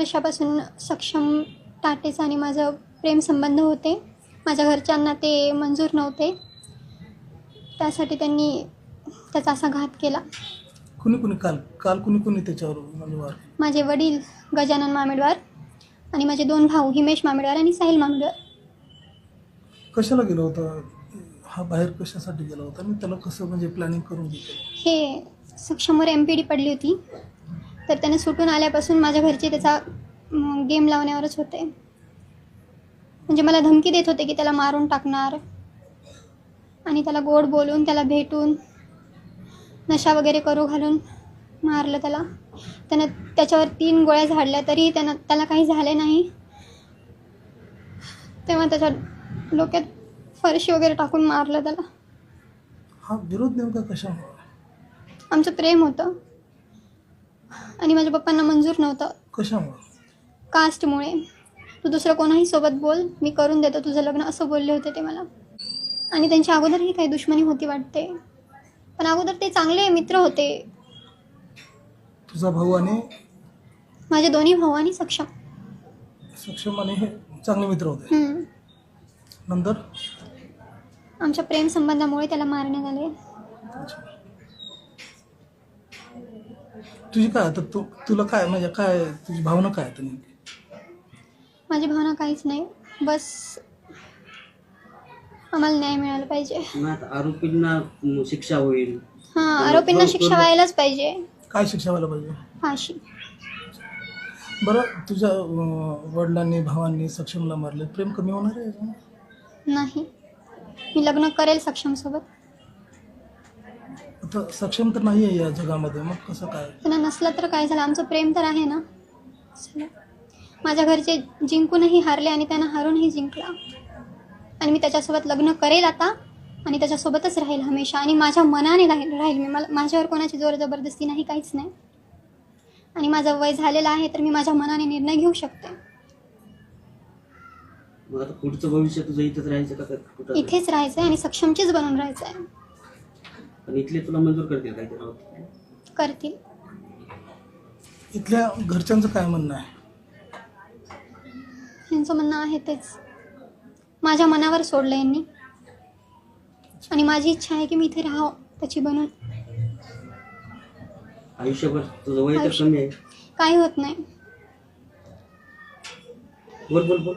वर्षापासून सक्षम टाटेचा आणि माझं प्रेमसंबंध होते. माझ्या घरच्यांना ते मंजूर नव्हते, त्यासाठी त्यांनी त्याचा असा घात केला. कुणी काल काल कुणी त्याच्यावर म्हणजे वार? माझे वडील गजानन मामेडवार आणि माझे 2 भाऊ हिमेश मामेडवार आणि साहिल मामेडवार. कशाला गेला होता हा बाहेर, कशासाठी गेला होता आणि त्याला कसं म्हणजे प्लॅनिंग करून घेतलं? हे सक्षमवर MPD पडली होती, तर त्याने सुटून आल्यापासून माझ्या घरचे त्याचा गेम लावण्यावरच होते. म्हणजे मला धमकी देत होते की त्याला मारून टाकणार आणि त्याला गोड बोलून त्याला भेटून नशा वगैरे करू घालून मारलं त्याला. त्यानं त्याच्यावर 3 गोळ्या झाडल्या तरी त्याला काही झाले नाही. तेव्हा त्याच्या डोक्यात फरशी वगैरे टाकून मारलं त्याला. हा विरोध नेमका कशामुळे? आमचं प्रेम होतं आणि माझ्या पप्पांना मंजूर नव्हतं. कशामुळे? कास्टमुळे. तू दुसरं कोणाही सोबत बोल, मी करून देतो तुझं लग्न, असं बोलले होते ते मला. आणि त्यांच्या अगोदरही काही दुश्मनी होती वाटते, पण अगोदर ते चांगले मित्र होते. तुझा भाऊ आणि माझे 2 भाऊ आणि सक्षम आणि हे चांगले मित्र होते. नंतर आमच्या प्रेम संबंधामुळे त्याला मारण्यात आले. तुझी काय आता तुला काय म्हणजे काय तुझी भावना काय आता नेमकी? माझी भावना काहीच नाही, बस आम्हाला न्याय मिळाला पाहिजे. आरोपींना शिक्षा होईल. हां, आरोपींना शिक्षा व्हायलाच पाहिजे. काय शिक्षा व्हायला पाहिजे? फाशी. बरं, तुझ्या वडिलांनी भावांनी सक्षमला मारले, प्रेम कमी होणार आहे? नाही, मी लग्न करेल सक्षमसोबत. आता सक्षम तर नाही आहे या जगामध्ये, मग कसं काय? त्यांना नसलं तर काय झालं, आमचं प्रेम तर आहे ना. चला. माझ्या घरचे जिंकूनही हारले आणि त्यांना हारूनही जिंकला, आणि मी त्याच्यासोबत लग्न करेल आता आणि त्याच्यासोबतच राहील हमेशा, आणि माझ्या मनाने राहील मी. माझ्यावर कोणाची जोर जबरदस्ती नाही, काहीच नाही. आणि माझं वय झालेलं आहे तर मी माझ्या मनाने निर्णय घेऊ शकते. मग आता पुढचं भविष्य तुझं इथेच राहायचं का कुठं? इथेच राहायचं आहे आणि सक्षमचीच बनून राहायचं आहे. पण इथले तुला मंजूर करतील काय ते? करतील. इथल्या घरच्यांचं काय म्हणणं आहे? यांचं म्हणणं आहे तेच, माझ्या मनावर सोडलं यांनी, आणि माझी इच्छा आहे की मी इथे राहावं त्याची बनून. आयुष्यभर तुझं वय तर कमी आहे. काही होत नाही. बोल बोल बोल.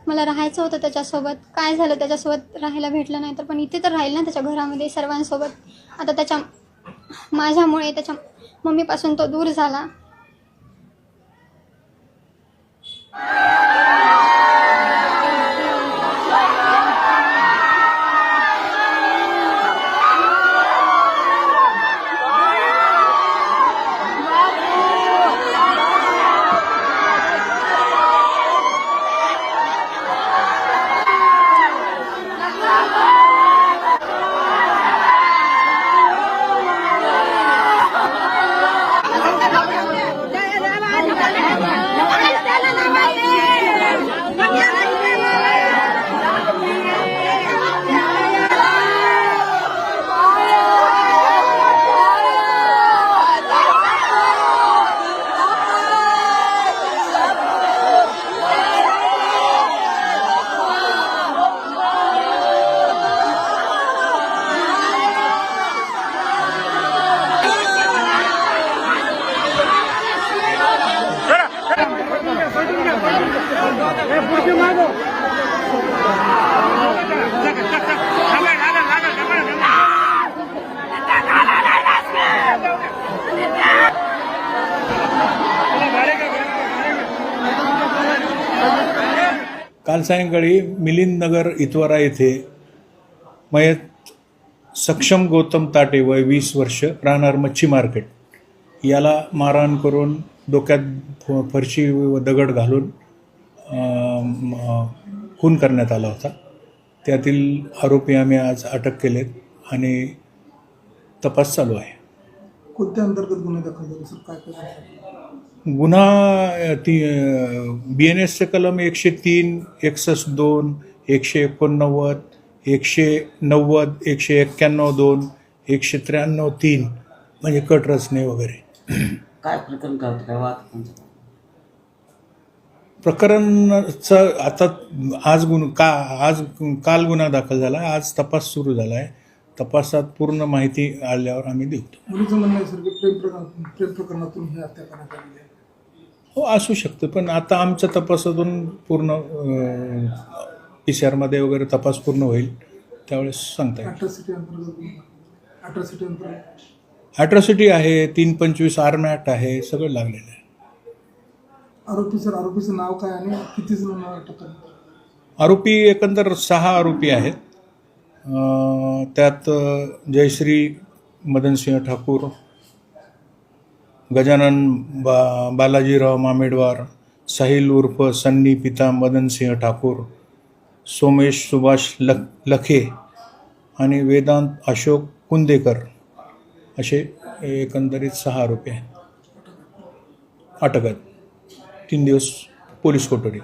मला राहायचं होतं त्याच्यासोबत. काय झालं, त्याच्यासोबत राहायला भेटलं नाही तर, पण इथे तर राहील ना त्याच्या घरामध्ये सर्वांसोबत. आता माझ्यामुळे त्याच्या मम्मीपासून तो दूर झाला. काल सायंकाळी मिलिंद नगर इतवारा येथे मयत सक्षम गौतम ताटे वय 20 वर्ष राहणार मच्छी मार्केट याला मारहाण करून डोक्यात फरशी व दगड घालून खून करण्यात आला होता. त्यातील आरोपी आम्ही आज अटक केलेत आणि तपास चालू आहे. कोणत्या अंतर्गत गुन्हे दाखल झाले सर? काय काय गुन्हा BNSचे कलम 103, 162, 189, 190, 191(2), 193(3) म्हणजे कट रचने वगैरे. काय प्रकरण काय होतं, काय वाद? प्रकरणाचं आता आज काल गुन्हा दाखल झाला, आज तपास सुरू झाला आहे. तपासात पूर्ण माहिती आल्यावर आम्ही देऊ. मुलीचं म्हणणं आहे सर की प्रेम प्रकरणातून ही हत्या करण्यात आलेली आहे. हो, असू शकतं, पण आता आमच्या तपासातून पूर्ण PCR वगैरे तपास पूर्ण होईल त्यावेळेस सांगता येईल. अट्रॉसिटी अंतर्गत ॲट्रॉसिटी आहे, 325 आर्म ॲक्ट आहे, सगळं लागलेलं आहे. आरोपीचं नाव काय आणि किती जणांना अटक करण्यात आली? आरोपी एकंदर 6 आरोपी आहेत. त्यात जयश्री मदनसिंह ठाकूर, गजानन बालाजीराव मामेडवार, साहिल उर्फ सन्नी पिता मदनसिंह ठाकूर, सोमेश सुभाष लखे आणि वेदांत अशोक कुंदेकर असे एकंदरीत 6 आरोपी आहेत. अटक आहेत. 3 दिवस पोलीस कोठडी.